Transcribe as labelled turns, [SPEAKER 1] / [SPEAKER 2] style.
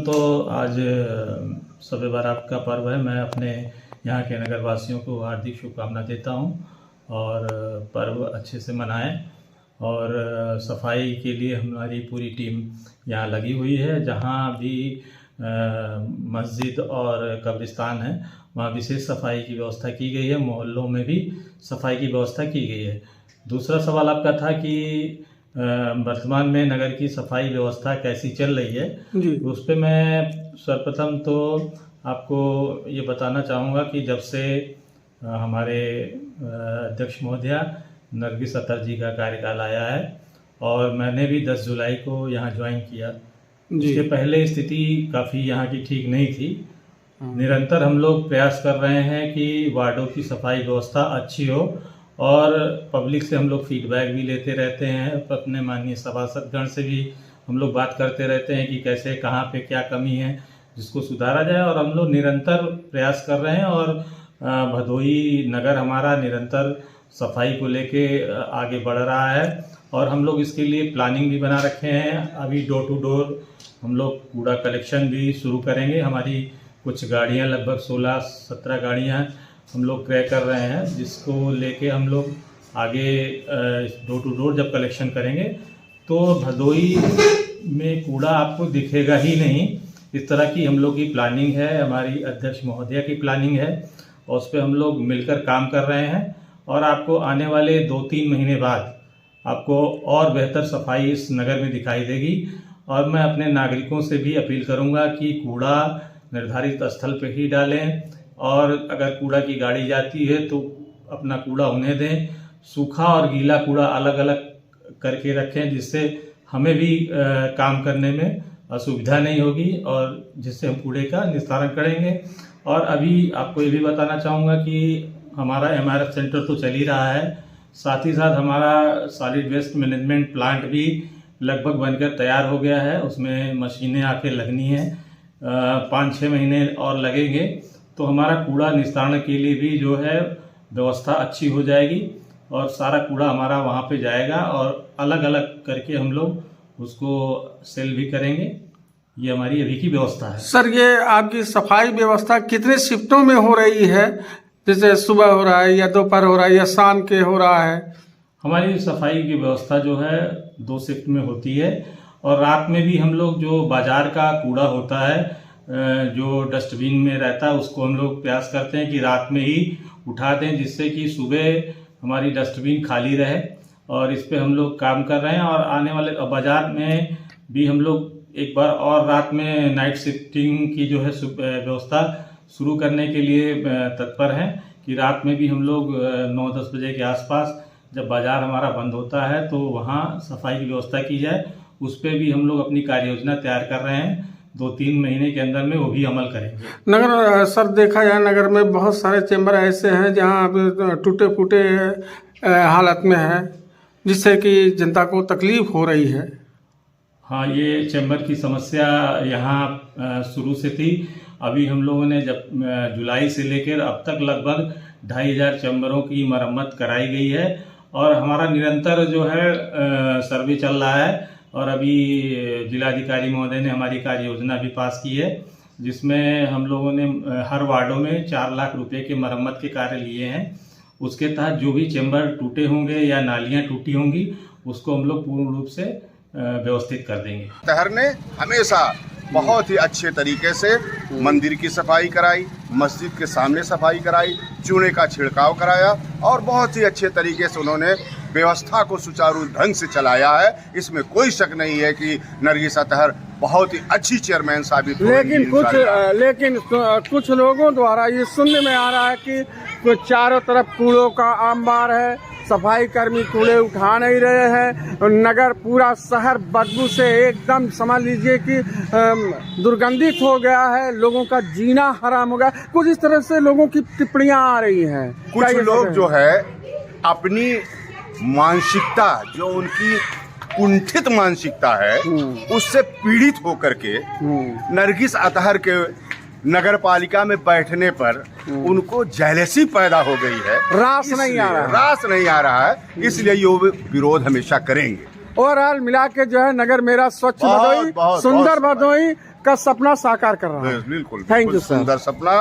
[SPEAKER 1] तो आज शब बारात का पर्व है। मैं अपने यहाँ के नगर वासियों को हार्दिक शुभकामना देता हूँ और पर्व अच्छे से मनाएं। और सफाई के लिए हमारी पूरी टीम यहाँ लगी हुई है। जहाँ भी मस्जिद और कब्रिस्तान है वहाँ विशेष सफाई की व्यवस्था की गई है। मोहल्लों में भी सफाई की व्यवस्था की गई है। दूसरा सवाल आपका था कि वर्तमान में नगर की सफाई व्यवस्था कैसी चल रही है जी। उस पर मैं सर्वप्रथम तो आपको ये बताना चाहूँगा कि जब से हमारे अध्यक्ष महोदया नरगिस अतहर जी का कार्यकाल आया है और मैंने भी 10 जुलाई को यहाँ ज्वाइन किया। इसके पहले स्थिति काफ़ी यहाँ की ठीक नहीं थी। निरंतर हम लोग प्रयास कर रहे हैं कि वार्डों की सफाई व्यवस्था अच्छी हो और पब्लिक से हम लोग फीडबैक भी लेते रहते हैं। अपने माननीय सभासदगण से भी हम लोग बात करते रहते हैं कि कैसे कहाँ पे क्या कमी है जिसको सुधारा जाए, और हम लोग निरंतर प्रयास कर रहे हैं। और भदोही नगर हमारा निरंतर सफाई को लेके आगे बढ़ रहा है और हम लोग इसके लिए प्लानिंग भी बना रखे हैं। अभी डोर टू डोर हम लोग कूड़ा कलेक्शन भी शुरू करेंगे। हमारी कुछ गाड़ियाँ, लगभग 16-17 गाड़ियाँ हम लोग क्रय कर रहे हैं, जिसको लेके हम लोग आगे डोर टू डोर जब कलेक्शन करेंगे तो भदोही में कूड़ा आपको दिखेगा ही नहीं। इस तरह की हम लोग की प्लानिंग है, हमारी अध्यक्ष महोदया की प्लानिंग है और उस पर हम लोग मिलकर काम कर रहे हैं। और आपको आने वाले 2-3 महीने बाद आपको और बेहतर सफाई इस नगर में दिखाई देगी। और मैं अपने नागरिकों से भी अपील करूंगा कि कूड़ा निर्धारित स्थल पर ही डालें और अगर कूड़ा की गाड़ी जाती है तो अपना कूड़ा उन्हें दें। सूखा और गीला कूड़ा अलग अलग करके रखें, जिससे हमें भी काम करने में असुविधा नहीं होगी और जिससे हम कूड़े का निस्तारण करेंगे। और अभी आपको ये भी बताना चाहूँगा कि हमारा MRF सेंटर तो चल ही रहा है, साथ ही साथ हमारा सॉलिड वेस्ट मैनेजमेंट प्लांट भी लगभग बनकर तैयार हो गया है। उसमें मशीनें आके लगनी है, 5-6 महीने और लगेंगे तो हमारा कूड़ा निस्तारण के लिए भी जो है व्यवस्था अच्छी हो जाएगी और सारा कूड़ा हमारा वहाँ पे जाएगा और अलग अलग करके हम लोग उसको सेल भी करेंगे। ये हमारी अभी की व्यवस्था है।
[SPEAKER 2] सर, ये आपकी सफाई व्यवस्था कितने शिफ्टों में हो रही है? जैसे सुबह हो रहा है या दोपहर हो रहा है या शाम के हो रहा है?
[SPEAKER 1] हमारी सफाई की व्यवस्था जो है 2 शिफ्ट में होती है और रात में भी हम लोग जो बाजार का कूड़ा होता है, जो डस्टबिन में रहता है, उसको हम लोग प्रयास करते हैं कि रात में ही उठा दें, जिससे कि सुबह हमारी डस्टबिन खाली रहे। और इस पे हम लोग काम कर रहे हैं और आने वाले बाजार में भी हम लोग एक बार और रात में नाइट शिफ्टिंग की जो है व्यवस्था शुरू करने के लिए तत्पर हैं कि रात में भी हम लोग 9-10 बजे के आसपास जब बाजार हमारा बंद होता है तो वहाँ सफाई की व्यवस्था की जाए। उस पर भी हम लोग अपनी कार्य योजना तैयार कर रहे हैं। 2-3 महीने के अंदर में वो भी अमल करेंगे।
[SPEAKER 2] नगर सर, देखा जाए नगर में बहुत सारे चैम्बर ऐसे हैं जहां टूटे फूटे हालत में है, जिससे कि जनता को तकलीफ हो रही है।
[SPEAKER 1] हाँ, ये चैम्बर की समस्या यहाँ शुरू से थी। अभी हम लोगों ने जब जुलाई से लेकर अब तक लगभग 2500 चैम्बरों की मरम्मत कराई गई है और हमारा निरंतर जो है सर्वे चल रहा है। और अभी जिलाधिकारी महोदय ने हमारी कार्य योजना भी पास की है, जिसमें हम लोगों ने हर वार्डों में 4 लाख रुपए के मरम्मत के कार्य लिए हैं। उसके तहत जो भी चैम्बर टूटे होंगे या नालियां टूटी होंगी उसको हम लोग पूर्ण रूप से व्यवस्थित कर देंगे।
[SPEAKER 3] अतहर ने हमेशा बहुत ही अच्छे तरीके से मंदिर की सफाई कराई, मस्जिद के सामने सफाई कराई, चूने का छिड़काव कराया और बहुत ही अच्छे तरीके से उन्होंने व्यवस्था को सुचारू ढंग से चलाया है। इसमें कोई शक नहीं है कि नरगिस अतहर बहुत ही अच्छी चेयरमैन साबित हुई।
[SPEAKER 2] लेकिन कुछ लोगों द्वारा ये सुनने में आ रहा है कि चारों तरफ कूड़ों का अंबार है, सफाई कर्मी कूड़े उठा नहीं रहे हैं, नगर पूरा शहर बदबू से एकदम समझ लीजिए कि दुर्गंधित हो गया है, लोगों का जीना हराम हो गया। कुछ इस तरह से लोगों की टिप्पणियां आ रही हैं।
[SPEAKER 3] कुछ लोग जो है अपनी मानसिकता, जो उनकी कुंठित मानसिकता है, उससे पीड़ित होकर के नरगिस अतहर के नगर पालिका में बैठने पर उनको जेलसी पैदा हो गई है।
[SPEAKER 2] रास नहीं आ रहा है,
[SPEAKER 3] इसलिए ये विरोध हमेशा करेंगे।
[SPEAKER 2] ओवरऑल मिला के जो है नगर मेरा स्वच्छ भदोही, सुंदर भदोही का सपना साकार कर रहा है।
[SPEAKER 3] बिल्कुल
[SPEAKER 2] Thank you,
[SPEAKER 3] बिल्कुल
[SPEAKER 2] sir.
[SPEAKER 3] सुंदर सपना।